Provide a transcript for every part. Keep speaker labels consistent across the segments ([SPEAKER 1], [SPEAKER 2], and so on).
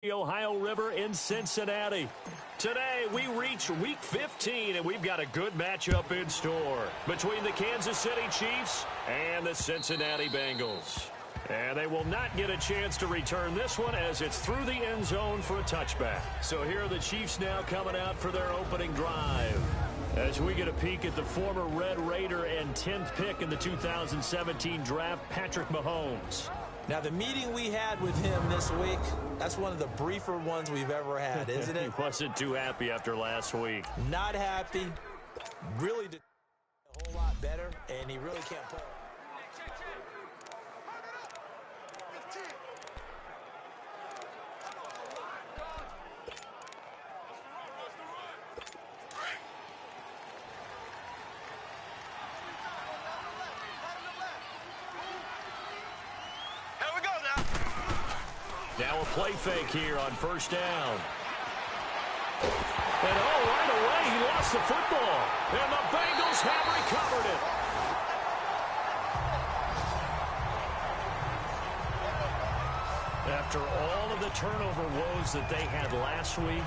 [SPEAKER 1] The Ohio River in Cincinnati. Today, we reach Week 15, and we've got a good matchup in store between the Kansas City Chiefs and the Cincinnati Bengals. And they will not get a chance to return this one as it's through the end zone for a touchback. So here are the Chiefs now coming out for their opening drive. As we get a peek at the former Red Raider and 10th pick in the 2017 draft, Patrick Mahomes.
[SPEAKER 2] Now, the meeting we had with him this week, that's one of the briefer ones we've ever had, isn't it?
[SPEAKER 1] He wasn't too happy after last week.
[SPEAKER 2] Not happy. Really did a whole lot better, and he really can't play.
[SPEAKER 1] Now a play fake here on first down. And right away he lost the football. And the Bengals have recovered it. After all of the turnover woes that they had last week,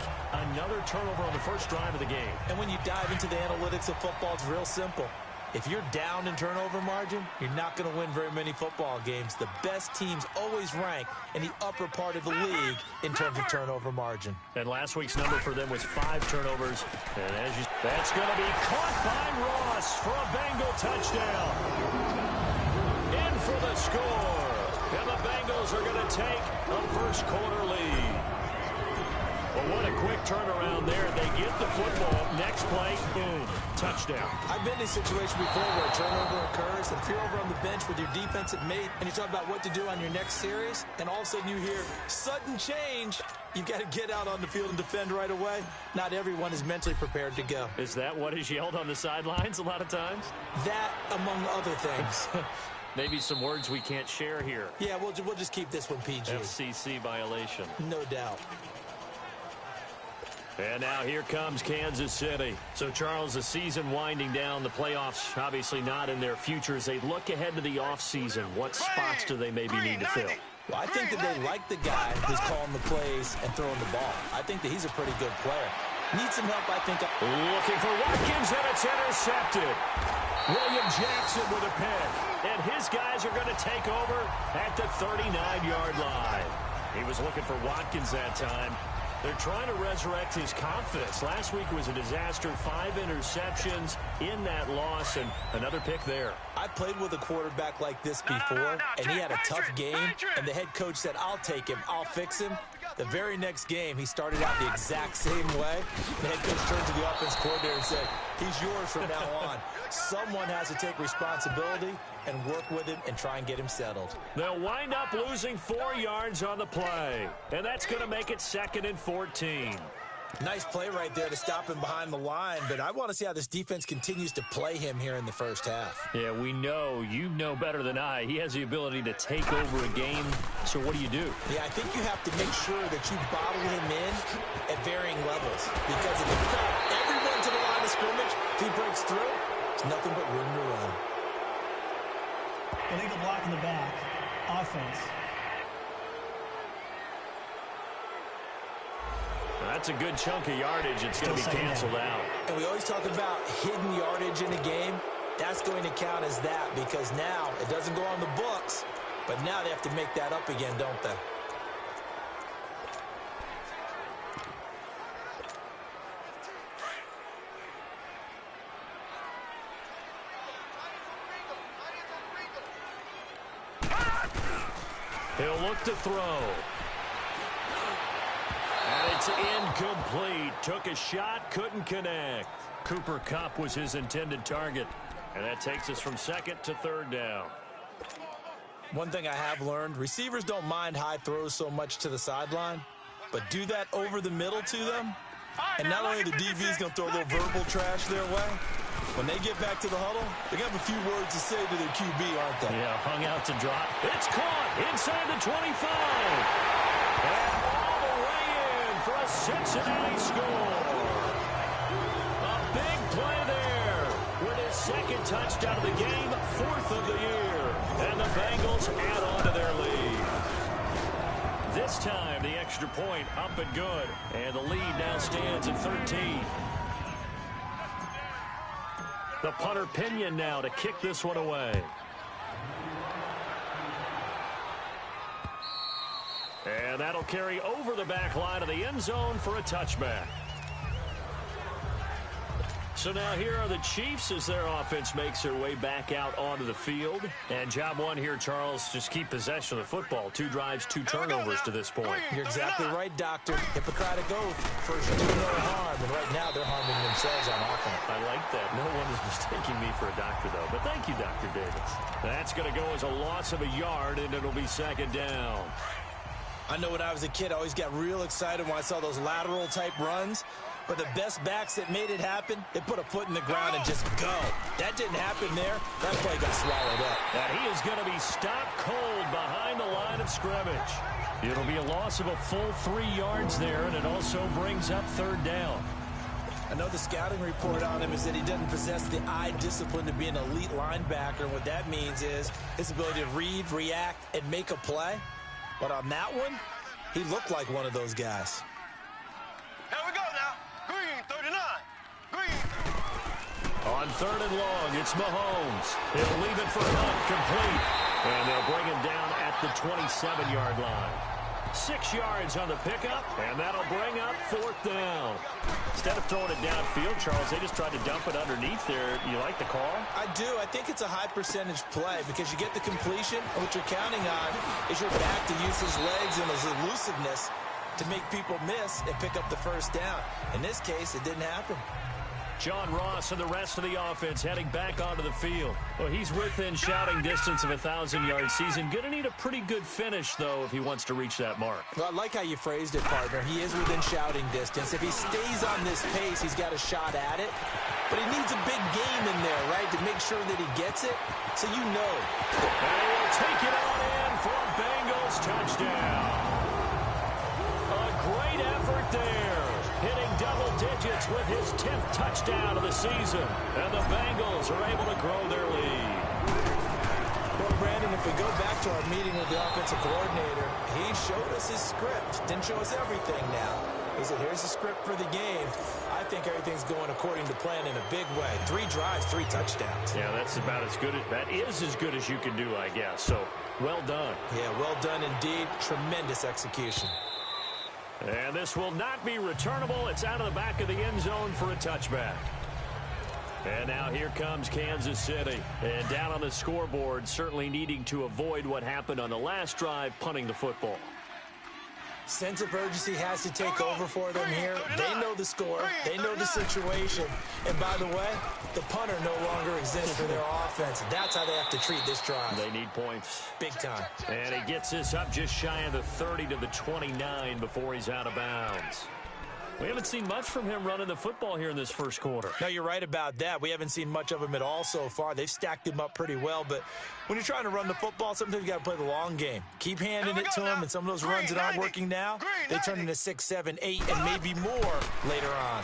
[SPEAKER 1] another turnover on the first drive of the game.
[SPEAKER 2] And when you dive into the analytics of football, it's real simple. If you're down in turnover margin, you're not going to win very many football games. The best teams always rank in the upper part of the league in terms of turnover margin.
[SPEAKER 1] And last week's number for them was 5 turnovers. And that's going to be caught by Ross for a Bengal touchdown. In for the score. And the Bengals are going to take a first quarter lead. Well, what a quick turnaround there. They get the football. Next play, boom, touchdown.
[SPEAKER 2] I've been in a situation before where a turnover occurs, and if you're over on the bench with your defensive mate and you talk about what to do on your next series, and all of a sudden you hear sudden change, you've got to get out on the field and defend right away. Not everyone is mentally prepared to go.
[SPEAKER 1] Is that what is yelled on the sidelines a lot of times?
[SPEAKER 2] That, among other things.
[SPEAKER 1] Maybe some words we can't share here.
[SPEAKER 2] Yeah, we'll just keep this one PG.
[SPEAKER 1] FCC violation.
[SPEAKER 2] No doubt.
[SPEAKER 1] And now here comes Kansas City. So, Charles, the season winding down, the playoffs obviously not in their future. As they look ahead to the offseason, what spots do they maybe need to fill?
[SPEAKER 2] Well, I think that they like the guy who's calling the plays and throwing the ball. I think that he's a pretty good player. Needs some help, I think.
[SPEAKER 1] Looking for Watkins, and it's intercepted. William Jackson with a pick. And his guys are going to take over at the 39-yard line. He was looking for Watkins that time. They're trying to resurrect his confidence. Last week was a disaster. 5 interceptions in that loss, and another pick there.
[SPEAKER 2] I played with a quarterback like this before, and he had a tough game, and the head coach said, I'll take him, I'll fix him. The very next game, he started out the exact same way. The head coach turned to the offense coordinator and said, he's yours from now on. Someone has to take responsibility and work with him and try and get him settled.
[SPEAKER 1] They'll wind up losing 4 yards on the play, and that's going to make it 2nd and 14.
[SPEAKER 2] Nice play right there to stop him behind the line, but I want to see how this defense continues to play him here in the first half.
[SPEAKER 1] Yeah, we know. You know better than I. He has the ability to take over a game, so what do you do?
[SPEAKER 2] Yeah, I think you have to make sure that you bottle him in at varying levels, because if you crowd everyone to the line of scrimmage, if he breaks through, it's nothing but room to run.
[SPEAKER 3] Illegal block in the back. Offense.
[SPEAKER 1] That's a good chunk of yardage. It's going to be canceled out.
[SPEAKER 2] And we always talk about hidden yardage in a game. That's going to count as that, because now it doesn't go on the books, but now they have to make that up again, don't they?
[SPEAKER 1] He'll look to throw. And it's incomplete. Took a shot, couldn't connect. Cooper Kupp was his intended target. And that takes us from 2nd to 3rd down.
[SPEAKER 2] One thing I have learned, receivers don't mind high throws so much to the sideline, but do that over the middle to them, and not only the DB's going to throw a little verbal trash their way, when they get back to the huddle, they're going to have a few words to say to their QB, aren't they?
[SPEAKER 1] Yeah, hung out to drop. It's caught inside the 25. And all the way in for a Cincinnati score. A big play there with his 2nd touchdown of the game, 4th of the year. And the Bengals add on to their lead. This time, the extra point up and good. And the lead now stands at 13. The punter Pinion now to kick this one away. And that'll carry over the back line of the end zone for a touchback. So now here are the Chiefs as their offense makes their way back out onto the field. And job one here, Charles, just keep possession of the football. 2 drives, 2 turnovers to this point.
[SPEAKER 2] You're exactly right, Doctor. Hippocratic oath. First do no harm. And right now they're harming themselves on offense.
[SPEAKER 1] I like that. No one is mistaking me for a doctor, though. But thank you, Dr. Davis. That's going to go as a loss of a yard, and it'll be second down.
[SPEAKER 2] I know when I was a kid, I always got real excited when I saw those lateral-type runs. But the best backs that made it happen, they put a foot in the ground and just go. That didn't happen there. That play got swallowed up.
[SPEAKER 1] And he is going to be stopped cold behind the line of scrimmage. It'll be a loss of a full 3 yards there, and it also brings up third down.
[SPEAKER 2] I know the scouting report on him is that he doesn't possess the eye discipline to be an elite linebacker. What that means is his ability to read, react, and make a play. But on that one, he looked like one of those guys.
[SPEAKER 4] Here we go now. Green, 39. Green.
[SPEAKER 1] On third and long, it's Mahomes. He'll leave it for Hunt, complete. And they'll bring him down at the 27-yard line. 6 yards on the pickup, and that'll bring up fourth down. Instead of throwing it downfield, Charles, they just tried to dump it underneath there. You like the call?
[SPEAKER 2] I do. I think it's a high-percentage play because you get the completion, and what you're counting on is your back to use his legs and his elusiveness to make people miss and pick up the first down. In this case, it didn't happen.
[SPEAKER 1] John Ross and the rest of the offense heading back onto the field. Well, he's within shouting distance of a 1,000-yard season. Going to need a pretty good finish, though, if he wants to reach that mark.
[SPEAKER 2] Well, I like how you phrased it, partner. He is within shouting distance. If he stays on this pace, he's got a shot at it. But he needs a big game in there, right, to make sure that he gets it. So you know.
[SPEAKER 1] And he will take it on in for a Bengals touchdown. A great effort there. Hitting double digits with his 10th touchdown of the season. And the Bengals are able to grow their lead.
[SPEAKER 2] Well, Brandon, if we go back to our meeting with the offensive coordinator, he showed us his script. Didn't show us everything now. He said, here's the script for the game. I think everything's going according to plan in a big way. 3 drives, 3 touchdowns.
[SPEAKER 1] Yeah, that's about as good. That is as good as you can do, I guess. So, well done.
[SPEAKER 2] Yeah, well done indeed. Tremendous execution.
[SPEAKER 1] And this will not be returnable. It's out of the back of the end zone for a touchback. And now here comes Kansas City. And down on the scoreboard, certainly needing to avoid what happened on the last drive, punting the football.
[SPEAKER 2] Sense of urgency has to take over for them here. They know the score. They know the situation. And by the way, the punter no longer exists for their offense. That's how they have to treat this drive.
[SPEAKER 1] They need points.
[SPEAKER 2] Big time.
[SPEAKER 1] And he gets this up just shy of the 30 to the 29 before he's out of bounds. We haven't seen much from him running the football here in this first quarter.
[SPEAKER 2] No, you're right about that. We haven't seen much of him at all so far. They've stacked him up pretty well, but when you're trying to run the football, sometimes you got to play the long game. Keep handing it to him, and some of those runs that aren't working now, they turn into 6, 7, 8, and maybe more later on.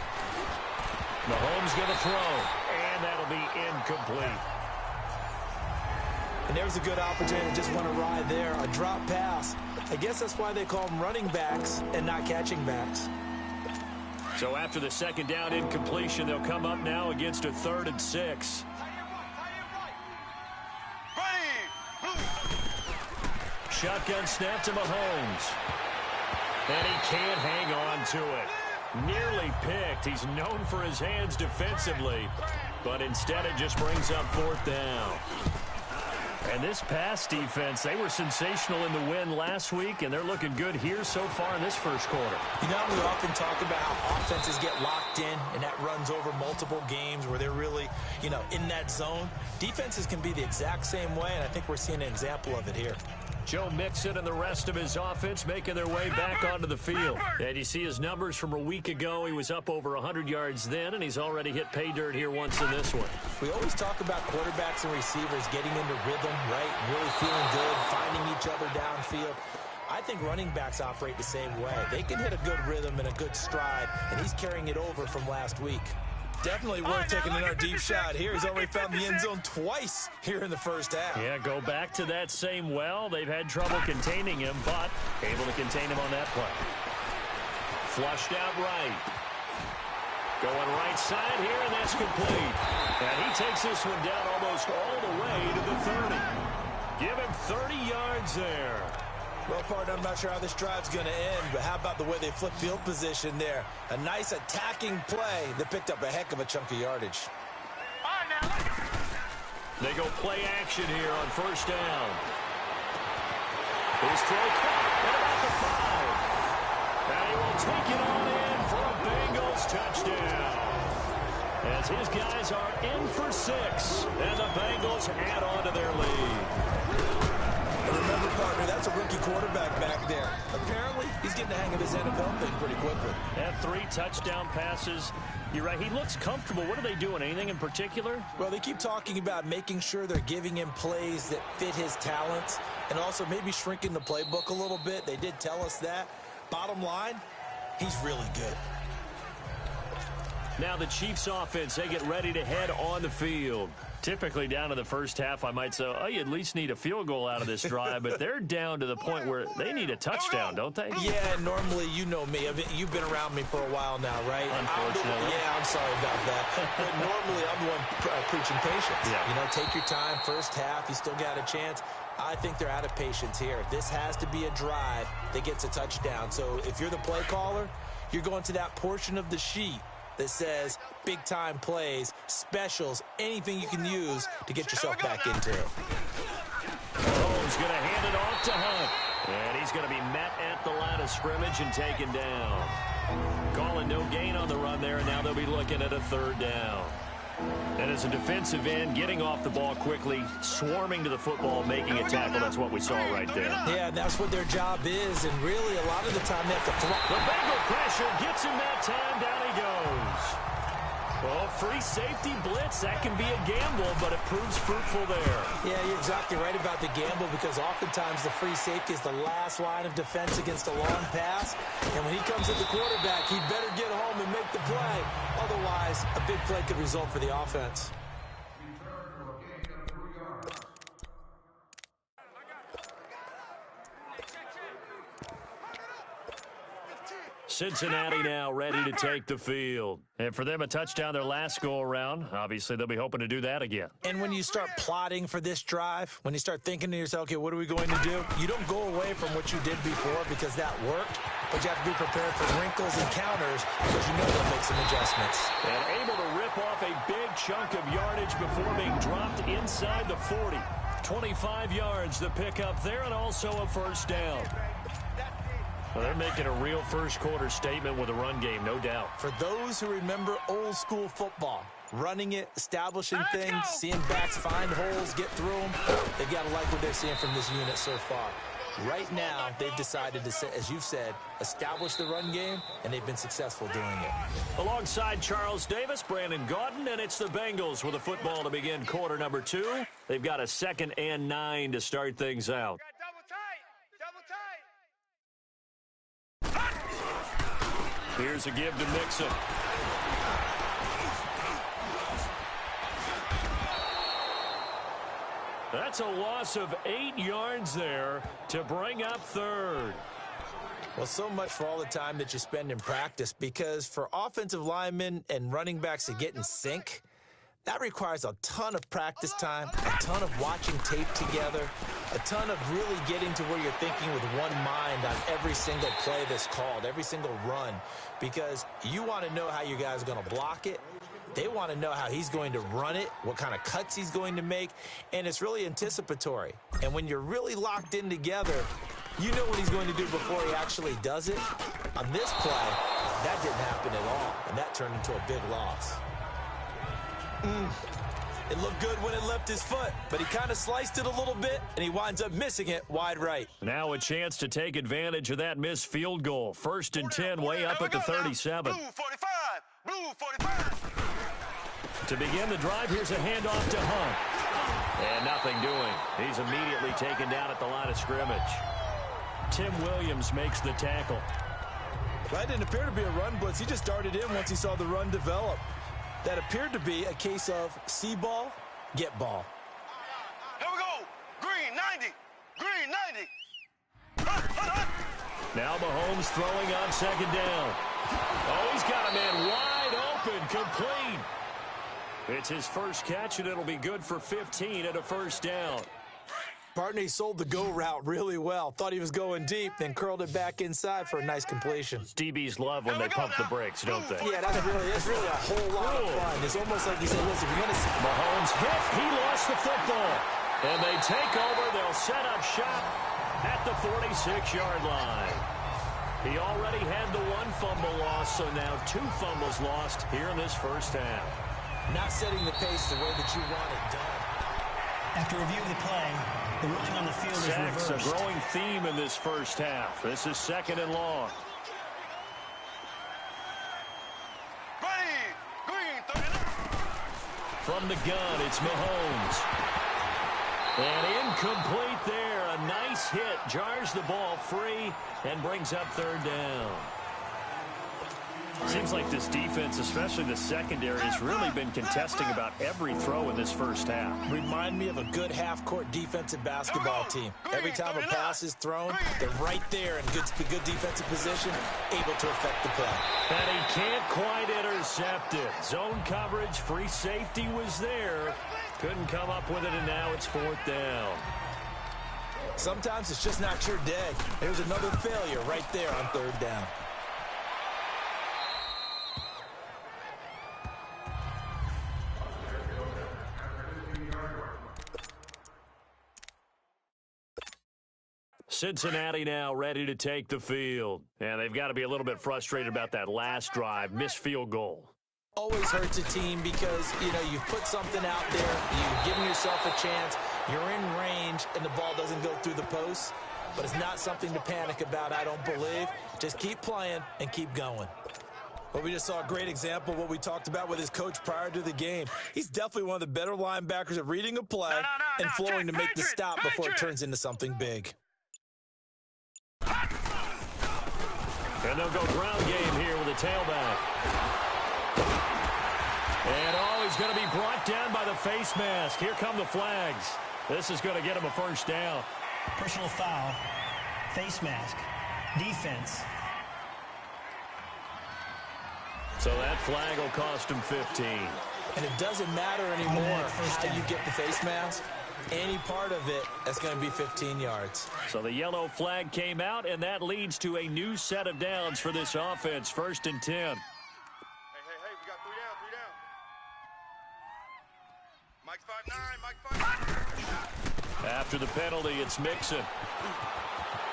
[SPEAKER 1] Mahomes going to throw, and that'll be incomplete.
[SPEAKER 2] And there's a good opportunity to just want to ride there, a drop pass. I guess that's why they call them running backs and not catching backs.
[SPEAKER 1] So after the second down incompletion, they'll come up now against a 3rd and 6. Shotgun snap to Mahomes. And he can't hang on to it. Nearly picked. He's known for his hands defensively. But instead it just brings up 4th down. And this pass defense, they were sensational in the win last week, and they're looking good here so far in this first quarter.
[SPEAKER 2] You know, we often talk about how offenses get locked in, and that runs over multiple games where they're really, you know, in that zone. Defenses can be the exact same way, and I think we're seeing an example of it here.
[SPEAKER 1] Joe Mixon and the rest of his offense making their way back onto the field. And you see his numbers from a week ago. He was up over 100 yards then, and he's already hit pay dirt here once in this one.
[SPEAKER 2] We always talk about quarterbacks and receivers getting into rhythm, right? Really feeling good, finding each other downfield. I think running backs operate the same way. They can hit a good rhythm and a good stride, and he's carrying it over from last week. Definitely worth taking another deep shot here. He's already found the end zone twice here in the first half.
[SPEAKER 1] Yeah, go back to that same well. They've had trouble containing him, but able to contain him on that play. Flushed out right. Going right side here, and that's complete. And he takes this one down almost all the way to the 30. Give him 30 yards there.
[SPEAKER 2] Well, partner, I'm not sure how this drive's going to end, but how about the way they flip field position there? A nice attacking play that picked up a heck of a chunk of yardage.
[SPEAKER 4] All right, now.
[SPEAKER 1] They go play action here on first down. His throw caught at about the 5. And he will take it on in for a Bengals touchdown. As his guys are in for 6, and the Bengals add on to their lead.
[SPEAKER 2] Remember, partner, that's a rookie quarterback back there. Apparently, he's getting the hang of his NFL thing pretty quickly.
[SPEAKER 1] That 3 touchdown passes. You're right. He looks comfortable. What are they doing? Anything in particular?
[SPEAKER 2] Well, they keep talking about making sure they're giving him plays that fit his talents and also maybe shrinking the playbook a little bit. They did tell us that. Bottom line, he's really good.
[SPEAKER 1] Now the Chiefs offense, they get ready to head on the field. Typically down to the first half, I might say, oh, you at least need a field goal out of this drive, but they're down to the point where they need a touchdown, don't they?
[SPEAKER 2] Yeah, normally, you know me. You've been around me for a while now, right?
[SPEAKER 1] Unfortunately.
[SPEAKER 2] I'm sorry about that. But normally, I'm the one preaching patience.
[SPEAKER 1] Yeah.
[SPEAKER 2] You know, take your time. First half, you still got a chance. I think they're out of patience here. This has to be a drive that gets a touchdown. So if you're the play caller, you're going to that portion of the sheet that says big-time plays, specials, anything you can use to get yourself back into it.
[SPEAKER 1] Mahomes going to hand it off to Hunt. And he's going to be met at the line of scrimmage and taken down. Calling no gain on the run there, and now they'll be looking at a 3rd down. And as a defensive end, getting off the ball quickly, swarming to the football, making a tackle, that's what we saw right there.
[SPEAKER 2] Yeah, that's what their job is, and really a lot of the time they have to throw.
[SPEAKER 1] The Bengal pressure gets him that time. Down he goes. Well, free safety blitz, that can be a gamble, but it proves fruitful there.
[SPEAKER 2] Yeah, you're exactly right about the gamble because oftentimes the free safety is the last line of defense against a long pass. And when he comes at the quarterback, he better get home and make the play. Otherwise, a big play could result for the offense.
[SPEAKER 1] Cincinnati now ready to take the field. And for them, a touchdown their last go-around. Obviously, they'll be hoping to do that again.
[SPEAKER 2] And when you start plotting for this drive, when you start thinking to yourself, okay, what are we going to do? You don't go away from what you did before because that worked, but you have to be prepared for wrinkles and counters because you know they'll make some adjustments.
[SPEAKER 1] And able to rip off a big chunk of yardage before being dropped inside the 40. 25 yards the pickup there, and also a first down. Well, they're making a real first-quarter statement with a run game, no doubt.
[SPEAKER 2] For those who remember old-school football, running it, establishing things, seeing backs find holes, get through them, they've got to like what they're seeing from this unit so far. Right now, they've decided to, as you've said, establish the run game, and they've been successful doing it.
[SPEAKER 1] Alongside Charles Davis, Brandon Gaudin, and it's the Bengals with a football to begin quarter number 2. They've got a 2nd and 9 to start things out. Here's a give to Mixon. That's a loss of 8 yards there to bring up 3rd.
[SPEAKER 2] Well, so much for all the time that you spend in practice, because for offensive linemen and running backs to get in sync, that requires a ton of practice time, a ton of watching tape together, a ton of really getting to where you're thinking with one mind on every single play that's called, every single run, because you want to know how your guy's going to block it. They want to know how he's going to run it, what kind of cuts he's going to make, and it's really anticipatory. And when you're really locked in together, you know what he's going to do before he actually does it. On this play, that didn't happen at all, and that turned into a big loss. It looked good when it left his foot, but he kind of sliced it a little bit, and he winds up missing it wide right.
[SPEAKER 1] Now a chance to take advantage of that missed field goal. 1st and 10, way up at the 37.
[SPEAKER 4] Blue 45. Blue 45.
[SPEAKER 1] To begin the drive, here's a handoff to Hunt. And nothing doing. He's immediately taken down at the line of scrimmage. Tim Williams makes the tackle.
[SPEAKER 2] That didn't appear to be a run blitz. He just darted in once he saw the run develop. That appeared to be a case of see ball, get ball.
[SPEAKER 4] Here we go. Green 90. Green 90.
[SPEAKER 1] Now Mahomes throwing on second down. Oh, he's got a man wide open, complete. It's his first catch, and it'll be good for 15 and a first down.
[SPEAKER 2] Partner, he sold the go route really well. Thought he was going deep, then curled it back inside for a nice completion.
[SPEAKER 1] DBs love when they pump the brakes, don't they?
[SPEAKER 2] Yeah, that's really a whole lot of fun. It's almost like he said, listen, we're going to...
[SPEAKER 1] Mahomes hit. He lost the football. And they take over. They'll set up shop at the 46-yard line. He already had the one fumble loss, so now 2 fumbles lost here in this first half.
[SPEAKER 2] Not setting the pace the way that you want it done.
[SPEAKER 3] After review of the play, the ruling on the field is
[SPEAKER 1] Sacks,
[SPEAKER 3] reversed.
[SPEAKER 1] a growing theme in this first half. This is second and long.
[SPEAKER 4] Ready. Green 39.
[SPEAKER 1] From the gun, it's Mahomes. And incomplete there. A nice hit. Jars the ball free and brings up third down. Seems like this defense, especially the secondary, has really been contesting about every throw in this first half.
[SPEAKER 2] Remind me of a good half-court defensive basketball team. Every time a pass is thrown, they're right there in good defensive position, able to affect the play.
[SPEAKER 1] And he can't quite intercept it. Zone coverage, free safety was there. Couldn't come up with it, and now it's fourth down.
[SPEAKER 2] Sometimes it's just not your day. There's another failure right there on third down.
[SPEAKER 1] Cincinnati now ready to take the field. And they've got to be a little bit frustrated about that last drive, missed field goal.
[SPEAKER 2] Always hurts a team because, you've put something out there, you've given yourself a chance, you're in range, and the ball doesn't go through the post. But it's not something to panic about, I don't believe. Just keep playing and keep going. But we just saw a great example of what we talked about with his coach prior to the game. He's definitely one of the better linebackers at reading a play and flowing to make the stop before it turns into something big.
[SPEAKER 1] And they'll go ground game here with a tailback. And, he's going to be brought down by the face mask. Here come the flags. This is going to get him a first down.
[SPEAKER 3] Personal foul, face mask, defense.
[SPEAKER 1] So that flag will cost him 15.
[SPEAKER 2] And it doesn't matter anymore how you get the face mask. Any part of it, that's going to be 15 yards.
[SPEAKER 1] So the yellow flag came out, and that leads to a new set of downs for this offense. First and 10.
[SPEAKER 4] Hey, we got 3 down. Mike's 5'9", Mike's 5'9".
[SPEAKER 1] After the penalty, it's Mixon.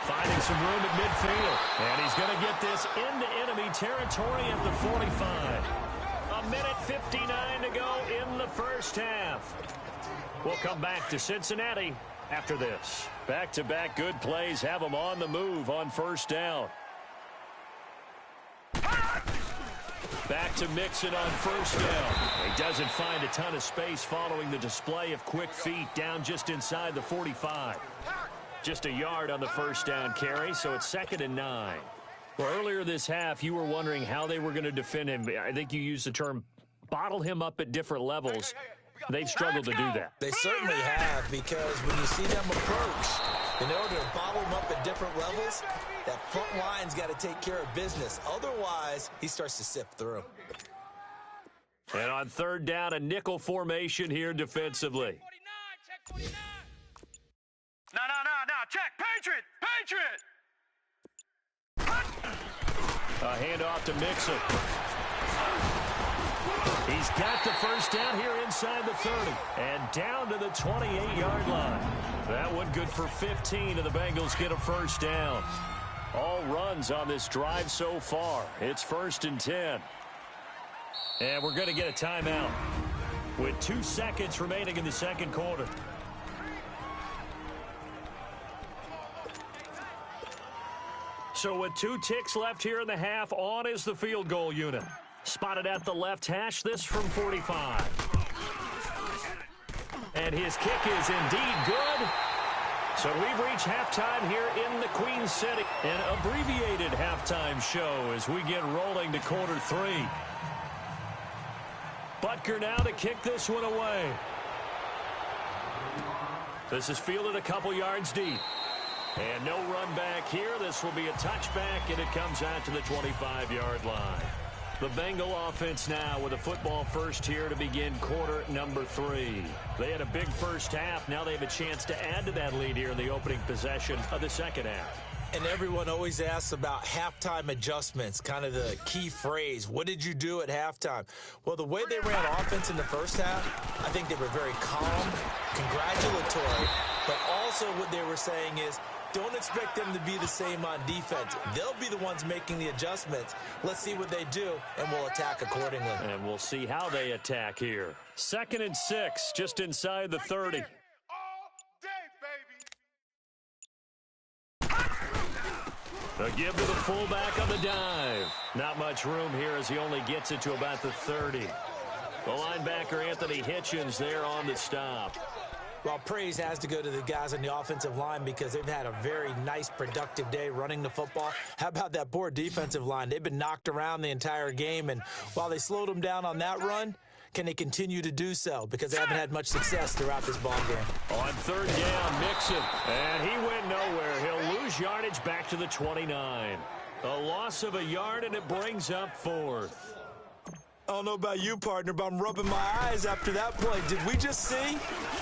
[SPEAKER 1] Finding some room at midfield. And he's going to get this into enemy territory at the 45. A minute 59 to go in the first half. We'll come back to Cincinnati after this. Back-to-back good plays have them on the move on first down. Back to Mixon on first down. He doesn't find a ton of space following the display of quick feet down just inside the 45. Just a yard on the first down carry, so it's 2nd and 9. Well, earlier this half, you were wondering how they were going to defend him. I think you used the term bottle him up at different levels. They've struggled to do that.
[SPEAKER 2] They certainly have, because when you see them approach, in order to bottle them up at different levels, that front line's got to take care of business. Otherwise, he starts to sift through.
[SPEAKER 1] And on third down, a nickel formation here defensively.
[SPEAKER 4] No. Check. Patriot.
[SPEAKER 1] A handoff to Mixon. He's got the first down here inside the 30 and down to the 28-yard line. That one good for 15, and the Bengals get a first down. All runs on this drive so far. It's 1st and 10. And we're going to get a timeout with 2 seconds remaining in the second quarter. So with 2 ticks left here in the half, on is the field goal unit. Spotted at the left hash, this from 45. And his kick is indeed good. So we've reached halftime here in the Queen City. An abbreviated halftime show as we get rolling to quarter 3. Butker now to kick this one away. This is fielded a couple yards deep. And no run back here. This will be a touchback, and it comes out to the 25-yard line. The Bengal offense now with a football first here to begin quarter number 3. They had a big first half. Now they have a chance to add to that lead here in the opening possession of the second half.
[SPEAKER 2] And everyone always asks about halftime adjustments, kind of the key phrase. What did you do at halftime? Well, the way they ran offense in the first half, I think they were very calm, congratulatory, but also what they were saying is, don't expect them to be the same on defense. They'll be the ones making the adjustments. Let's see what they do, and we'll attack accordingly.
[SPEAKER 1] And we'll see how they attack here. 2nd and 6, just inside the 30. A give to the fullback on the dive. Not much room here as he only gets it to about the 30. The linebacker, Anthony Hitchens, there on the stop.
[SPEAKER 2] Well, praise has to go to the guys on the offensive line because they've had a very nice, productive day running the football. How about that poor defensive line? They've been knocked around the entire game, and while they slowed them down on that run, can they continue to do so? Because they haven't had much success throughout this ball game.
[SPEAKER 1] On 3rd down, Mixon, and he went nowhere. He'll lose yardage back to the 29. A loss of a yard, and it brings up 4th.
[SPEAKER 2] I don't know about you, partner, but I'm rubbing my eyes after that play. Did we just see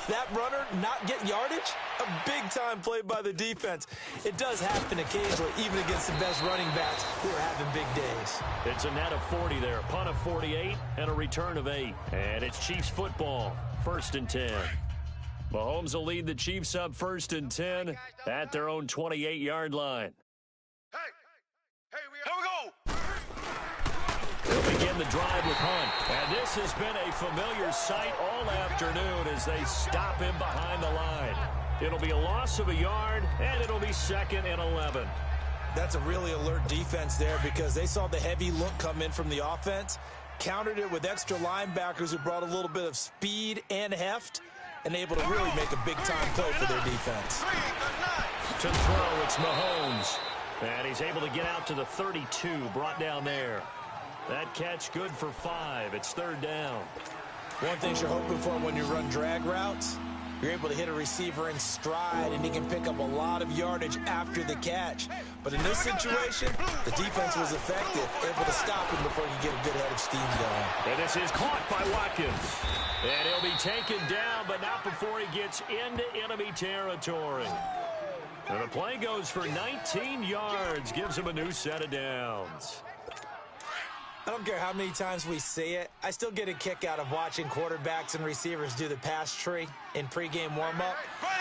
[SPEAKER 2] that runner not get yardage? A big-time play by the defense. It does happen occasionally, even against the best running backs who are having big days.
[SPEAKER 1] It's a net of 40 there, punt of 48, and a return of 8. And it's Chiefs football, 1st and 10. Mahomes will lead the Chiefs up 1st and 10 at their own 28-yard line.
[SPEAKER 4] Hey, here we go.
[SPEAKER 1] They'll begin the drive with Hunt. And this has been a familiar sight all afternoon as they stop him behind the line. It'll be a loss of a yard, and it'll be 2nd and 11.
[SPEAKER 2] That's a really alert defense there because they saw the heavy look come in from the offense, countered it with extra linebackers who brought a little bit of speed and heft, and able to really make a big-time play for their defense.
[SPEAKER 1] To throw, it's Mahomes. And he's able to get out to the 32, brought down there. That catch good for 5. It's 3rd down.
[SPEAKER 2] One thing you're hoping for when you run drag routes, you're able to hit a receiver in stride, and he can pick up a lot of yardage after the catch. But in this situation, the defense was effective, able to stop him before he could get a good head of steam going.
[SPEAKER 1] And this is caught by Watkins. And he'll be taken down, but not before he gets into enemy territory. And the play goes for 19 yards, gives him a new set of downs.
[SPEAKER 2] I don't care how many times we see it. I still get a kick out of watching quarterbacks and receivers do the pass tree in pregame warm-up.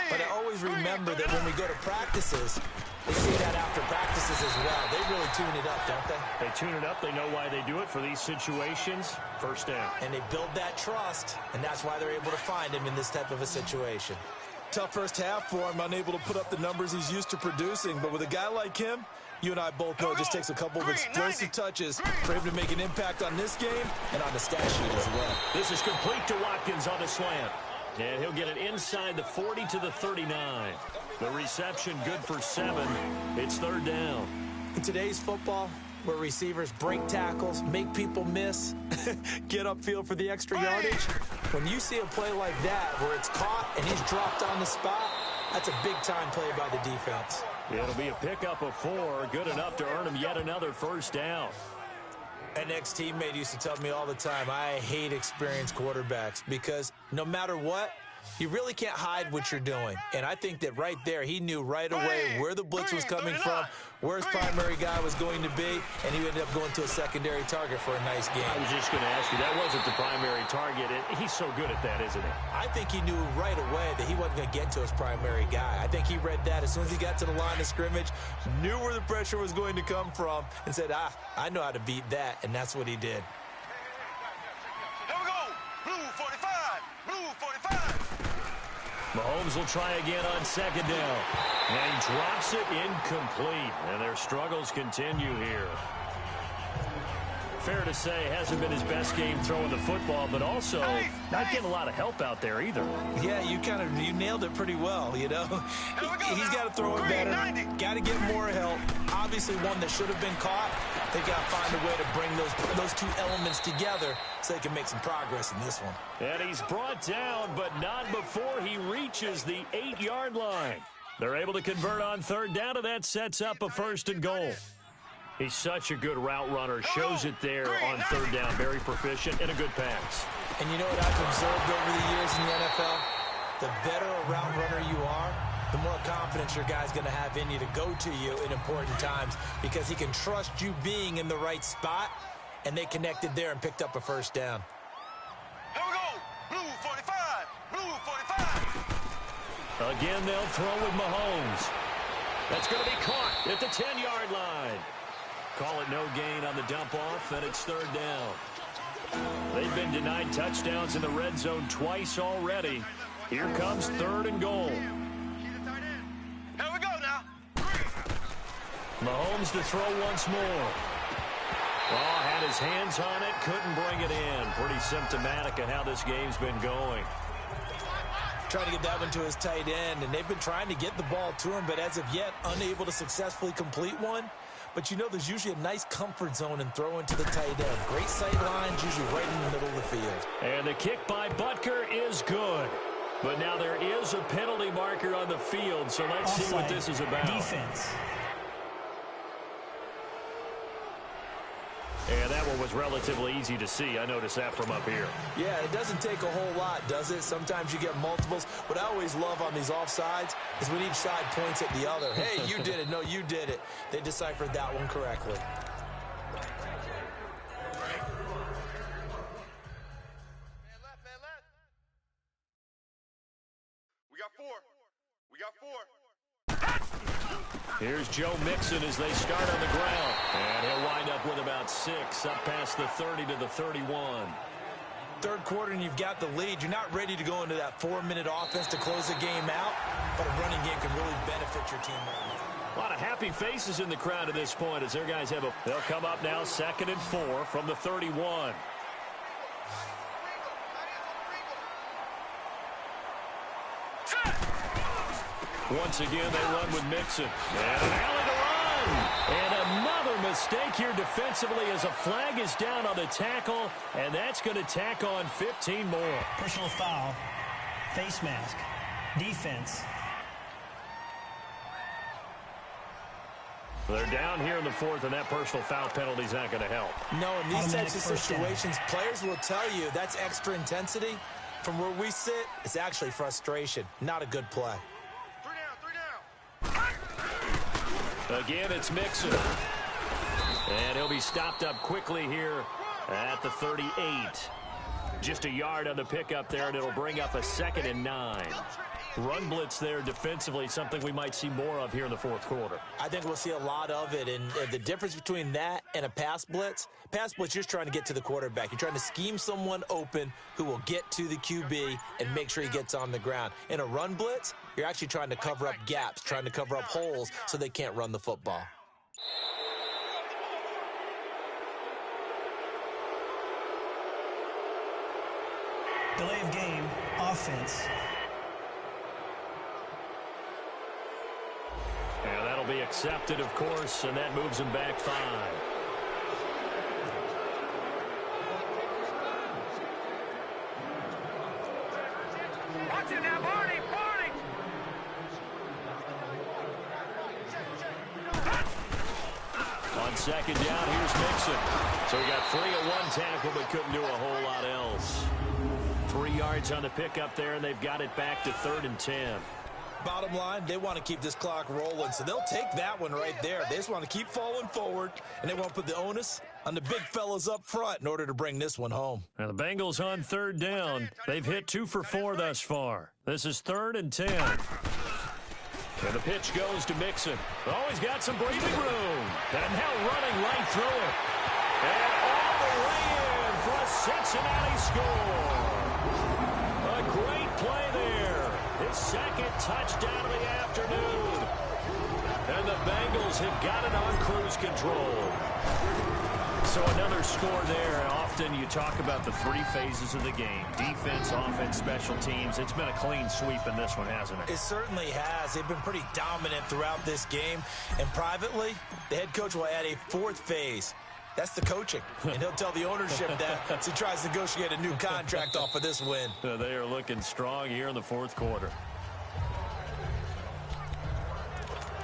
[SPEAKER 2] But I always remember that when we go to practices, they see that after practices as well. They really tune it up, don't they?
[SPEAKER 1] They tune it up. They know why they do it for these situations. 1st down.
[SPEAKER 2] And they build that trust, and that's why they're able to find him in this type of a situation. Tough first half for him, unable to put up the numbers he's used to producing. But with a guy like him, you and I both know it just takes a couple of explosive touches for him to make an impact on this game and on the stat sheet as well.
[SPEAKER 1] This is complete to Watkins on the slant. And he'll get it inside the 40 to the 39. The reception good for 7. It's 3rd down.
[SPEAKER 2] In today's football, where receivers break tackles, make people miss, get upfield for the extra yardage, when you see a play like that where it's caught and he's dropped on the spot, that's a big-time play by the defense.
[SPEAKER 1] It'll be a pickup of 4, good enough to earn him yet another 1st down.
[SPEAKER 2] An ex-teammate used to tell me all the time, I hate experienced quarterbacks because no matter what, you really can't hide what you're doing. And I think that right there, he knew right away where the blitz was coming from, where his primary guy was going to be, and he ended up going to a secondary target for a nice game.
[SPEAKER 1] I was just going to ask you, that wasn't the primary target. He's so good at that, isn't he?
[SPEAKER 2] I think he knew right away that he wasn't going to get to his primary guy. I think he read that as soon as he got to the line of scrimmage, knew where the pressure was going to come from, and said, I know how to beat that, and that's what he did.
[SPEAKER 4] Here we go. Blue 45. Blue 45.
[SPEAKER 1] Mahomes will try again on 2nd down. And he drops it incomplete. And their struggles continue here. Fair to say, hasn't been his best game throwing the football, but also not getting a lot of help out there either.
[SPEAKER 2] Yeah, you nailed it pretty well, you know. He's got to throw it better, got to get more help. Obviously one that should have been caught, They've got to find a way to bring those two elements together so they can make some progress in this one.
[SPEAKER 1] And he's brought down, but not before he reaches the 8-yard line. They're able to convert on third down, and that sets up a 1st and goal. He's such a good route runner. Shows it there on third down. Very proficient and a good pass.
[SPEAKER 2] And you know what I've observed over the years in the NFL? The better a route runner you are, the more confidence your guy's going to have in you to go to you in important times because he can trust you being in the right spot, and they connected there and picked up a 1st down.
[SPEAKER 4] Here we go. Blue 45. Blue 45.
[SPEAKER 1] Again, they'll throw with Mahomes. That's going to be caught at the 10-yard line. Call it no gain on the dump-off, and it's third down. They've been denied touchdowns in the red zone twice already. Here comes 3rd and goal.
[SPEAKER 4] Here we go now.
[SPEAKER 1] Mahomes to throw once more. Oh, had his hands on it, couldn't bring it in. Pretty symptomatic of how this game's been going.
[SPEAKER 2] Trying to get that one to his tight end, and they've been trying to get the ball to him, but as of yet, unable to successfully complete one. But you know there's usually a nice comfort zone in throwing to the tight end. Great sight lines, usually right in the middle of the field.
[SPEAKER 1] And the kick by Butker is good. But now there is a penalty marker on the field, so let's see what this is about.
[SPEAKER 3] Defense.
[SPEAKER 1] And that one was relatively easy to see. I noticed that from up here.
[SPEAKER 2] Yeah, it doesn't take a whole lot, does it? Sometimes you get multiples. What I always love on these offsides is when each side points at the other. Hey, you did it. No, you did it. They deciphered that one correctly.
[SPEAKER 4] Man left. We got 4. We got 4.
[SPEAKER 1] Here's Joe Mixon as they start on the ground. And he'll wind up with about 6, up past the 30 to the 31.
[SPEAKER 2] Third quarter and you've got the lead. You're not ready to go into that 4-minute offense to close the game out, but a running game can really benefit your team right now.
[SPEAKER 1] A lot of happy faces in the crowd at this point as their guys have a... They'll come up now 2nd and 4 from the 31. Once again, they run with Mixon. And an alley to run. And another mistake here defensively as a flag is down on the tackle, and that's going to tack on 15 more.
[SPEAKER 3] Personal foul. Face mask. Defense.
[SPEAKER 1] They're down here in the 4th, and that personal foul penalty is not going to help.
[SPEAKER 2] No, in these types of
[SPEAKER 3] Automatic first down.
[SPEAKER 2] situations, players will tell you that's extra intensity. From where we sit, it's actually frustration, not a good play.
[SPEAKER 4] 3 down.
[SPEAKER 1] Again, it's Mixon. And he'll be stopped up quickly here at the 38. Just a yard on the pickup there, and it'll bring up a 2nd and 9. Run blitz there defensively, something we might see more of here in the 4th quarter.
[SPEAKER 2] I think we'll see a lot of it, and the difference between that and a pass blitz, you're just trying to get to the quarterback. You're trying to scheme someone open who will get to the QB and make sure he gets on the ground. In a run blitz, you're actually trying to cover up gaps, trying to cover up holes so they can't run the football.
[SPEAKER 3] Delay of game. Offense.
[SPEAKER 1] And that'll be accepted, of course, and that moves him back 5.
[SPEAKER 4] Watch it now, Barney!
[SPEAKER 1] On 2nd down, here's Mixon. So he got free at one tackle, but couldn't do a whole lot else. 3 yards on the pickup there, and they've got it back to 3rd and 10.
[SPEAKER 2] Bottom line, they want to keep this clock rolling, so they'll take that one right there. They just want to keep falling forward, and they want to put the onus on the big fellas up front in order to bring this one home.
[SPEAKER 1] Now the Bengals on 3rd down. They've hit 2 for 4 thus far. This is 3rd and 10. And the pitch goes to Mixon. Always got some breathing room. And now running right through it. And all the way in for a Cincinnati score. A great play there. His 2nd touchdown of the afternoon. And the Bengals have got it on cruise control. So another score there. Often you talk about the 3 phases of the game. Defense, offense, special teams. It's been a clean sweep in this one, hasn't it?
[SPEAKER 2] It certainly has. They've been pretty dominant throughout this game. And privately, the head coach will add a 4th phase. That's the coaching. And he'll tell the ownership that as he tries to negotiate a new contract off of this win.
[SPEAKER 1] They are looking strong here in the fourth quarter.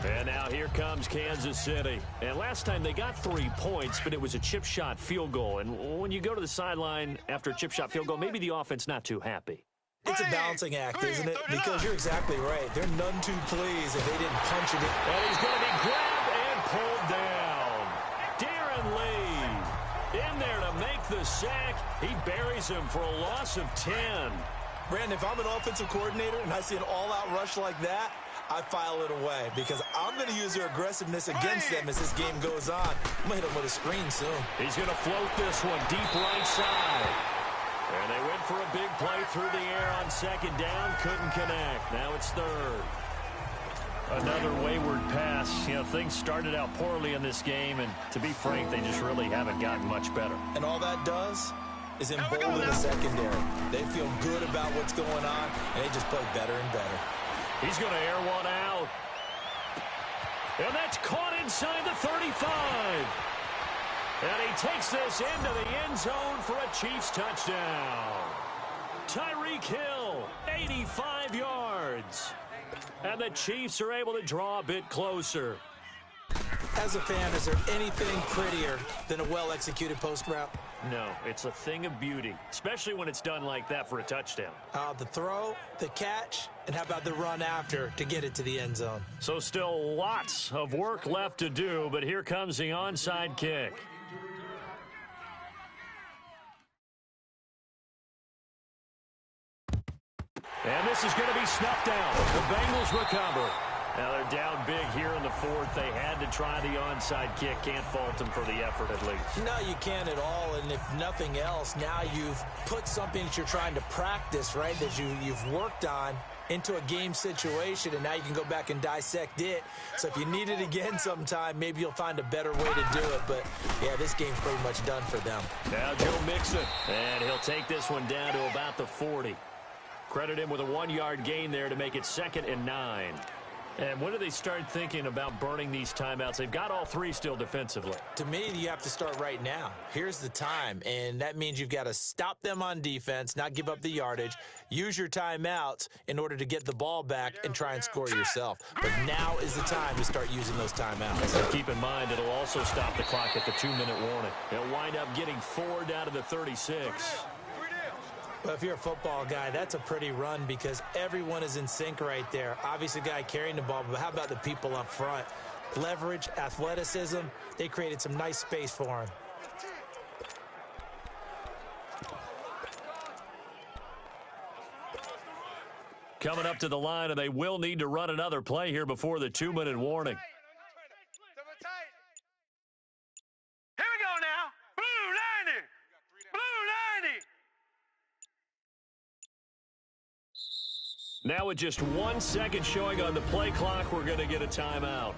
[SPEAKER 1] And now here comes Kansas City. And last time they got 3 points, but it was a chip shot field goal. And when you go to the sideline after a chip shot field goal, maybe the offense not too happy.
[SPEAKER 2] It's a balancing act, isn't it? Because you're exactly right. They're none too pleased if they didn't punch it in.
[SPEAKER 1] And he's going to be grabbed and pulled down. Darren Lee in there to make the sack. He buries him for a loss of 10.
[SPEAKER 2] Brandon, if I'm an offensive coordinator and I see an all-out rush like that, I file it away because I'm going to use their aggressiveness against them as this game goes on. I'm going to hit them with a screen soon.
[SPEAKER 1] He's going to float this one deep right side. And they went for a big play through the air on second down. Couldn't connect. Now it's third. Another wayward pass. You know, things started out poorly in this game, and to be frank, they just really haven't gotten much better.
[SPEAKER 2] And all that does is embolden the secondary. They feel good about what's going on, and they just play better and better.
[SPEAKER 1] He's going to air one out. And that's caught inside the 35. And he takes this into the end zone for a Chiefs touchdown. Tyreek Hill, 85 yards. And the Chiefs are able to draw a bit closer.
[SPEAKER 2] As a fan, is there anything prettier than a well-executed post route?
[SPEAKER 1] No, it's a thing of beauty, especially when it's done like that for a touchdown.
[SPEAKER 2] The throw, the catch, and how about the run after to get it to the end zone?
[SPEAKER 1] So still lots of work left to do, but here comes the onside kick. And this is going to be snuffed out. The Bengals recover. Now they're down big here in the fourth. They had to try the onside kick. Can't fault them for the effort at least.
[SPEAKER 2] No, you can't at all. And if nothing else, now you've put something that you're trying to practice, right, that you've worked on into a game situation, and now you can go back and dissect it. So if you need it again sometime, maybe you'll find a better way to do it. But, yeah, this game's pretty much done for them.
[SPEAKER 1] Now Joe Mixon, and he'll take this one down to about the 40. Credit him with a 1-yard gain there to make it 2nd and 9. And when do they start thinking about burning these timeouts? They've got all 3 still defensively.
[SPEAKER 2] To me, you have to start right now. Here's the time, and that means you've got to stop them on defense, not give up the yardage, use your timeouts in order to get the ball back and try and score yourself. But now is the time to start using those timeouts.
[SPEAKER 1] So keep in mind, it'll also stop the clock at the 2-minute warning. They'll wind up getting 4 down to the 36.
[SPEAKER 2] Well, if you're a football guy, that's a pretty run because everyone is in sync right there. Obviously, the guy carrying the ball, but how about the people up front? Leverage, athleticism, they created some nice space for him.
[SPEAKER 1] Coming up to the line, and they will need to run another play here before the 2-minute warning.
[SPEAKER 4] Here we go now. Blue 90. Blue 90.
[SPEAKER 1] Now with just 1 second showing on the play clock, we're going to get a timeout.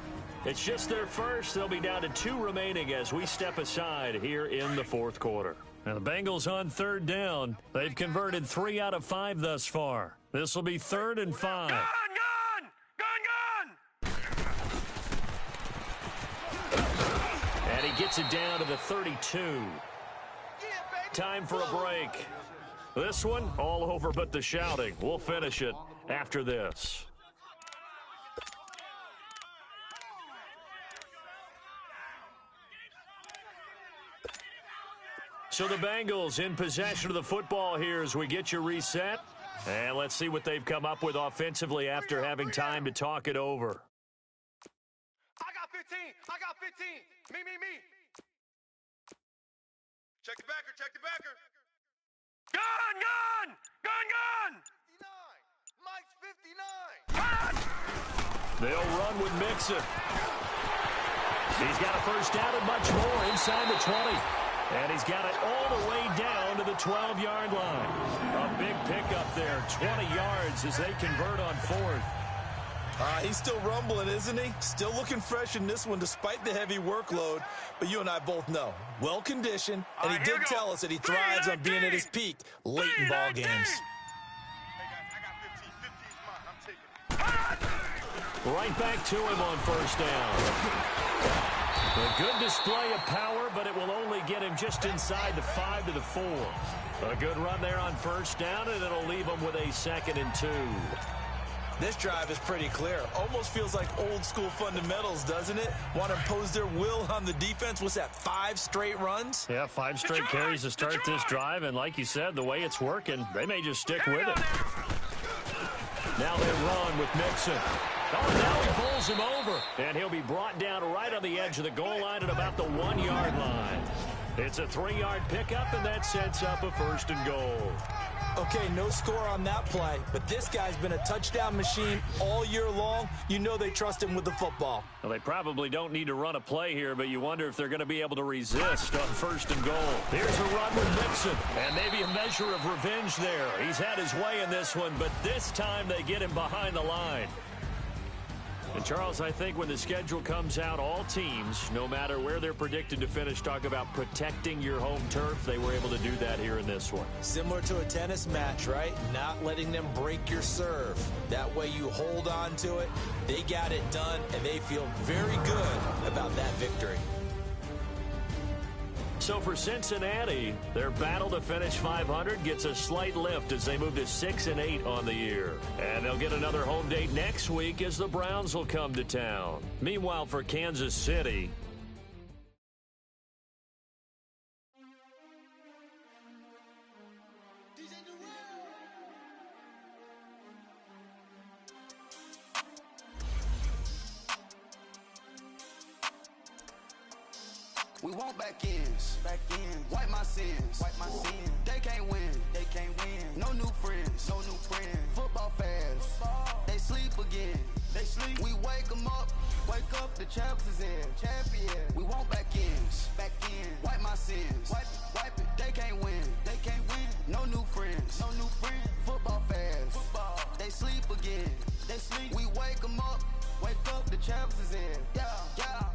[SPEAKER 1] It's just their first. They'll be down to 2 remaining as we step aside here in the fourth quarter. Now the Bengals on 3rd down. They've converted 3 out of 5 thus far. This will be 3rd and 5.
[SPEAKER 4] Gun!
[SPEAKER 1] And he gets it down to the 32. Time for a break. This one, all over but the shouting. We'll finish it after this. So the Bengals in possession of the football here as we get you reset. And let's see what they've come up with offensively after having time to talk it over.
[SPEAKER 4] I got 15. I got 15. Me. Check the backer. Check the backer. Gun! 59. Mike's 59.
[SPEAKER 1] They'll run with Mixon. He's got a first down and much more inside the 20. And he's got it all the way down to the 12-yard line. A big pickup there, 20 yards as they convert on 4th.
[SPEAKER 2] He's still rumbling, isn't he? Still looking fresh in this one despite the heavy workload. But you and I both know, well-conditioned, and he did tell us that he thrives on being at his peak late in ball games.
[SPEAKER 4] Hey, guys, I got 15. 15's mine. I'm taking it.
[SPEAKER 1] Right back to him on first down. A good display of power, but it will only get him just inside the 5 to the 4. A good run there on first down, and it'll leave him with a 2nd and 2.
[SPEAKER 2] This drive is pretty clear. Almost feels like old school fundamentals, doesn't it? Want to impose their will on the defense. What's that, 5 straight runs?
[SPEAKER 1] Yeah, 5 straight carries to start this drive, and like you said, the way it's working, they may just stick with it. Now they run with Mixon. Oh, now he pulls him over, and he'll be brought down right on the edge of the goal line at about the 1-yard line. It's a 3-yard pickup, and that sets up a 1st and goal.
[SPEAKER 2] Okay, no score on that play, but this guy's been a touchdown machine all year long. You know they trust him with the football.
[SPEAKER 1] Well, they probably don't need to run a play here, but you wonder if they're going to be able to resist on 1st and goal. Here's a run with Mixon, and maybe a measure of revenge there. He's had his way in this one, but this time they get him behind the line. And, Charles, I think when the schedule comes out, all teams, no matter where they're predicted to finish, talk about protecting your home turf. They were able to do that here in this one.
[SPEAKER 2] Similar to a tennis match, right? Not letting them break your serve. That way you hold on to it. They got it done, and they feel very good about that victory.
[SPEAKER 1] So for Cincinnati, their battle to finish 500 gets a slight lift as they move to 6-8 on the year. And they'll get another home date next week as the Browns will come to town. Meanwhile, for Kansas City,
[SPEAKER 5] we want back ends, wipe my sins, they can't win, no new friends, football fast, they sleep again, we wake them up, the champs is in, we want back ends, wipe my sins, wipe it, they can't win, no new friends, football fast, they sleep again, we wake them up, the champs is in, yeah.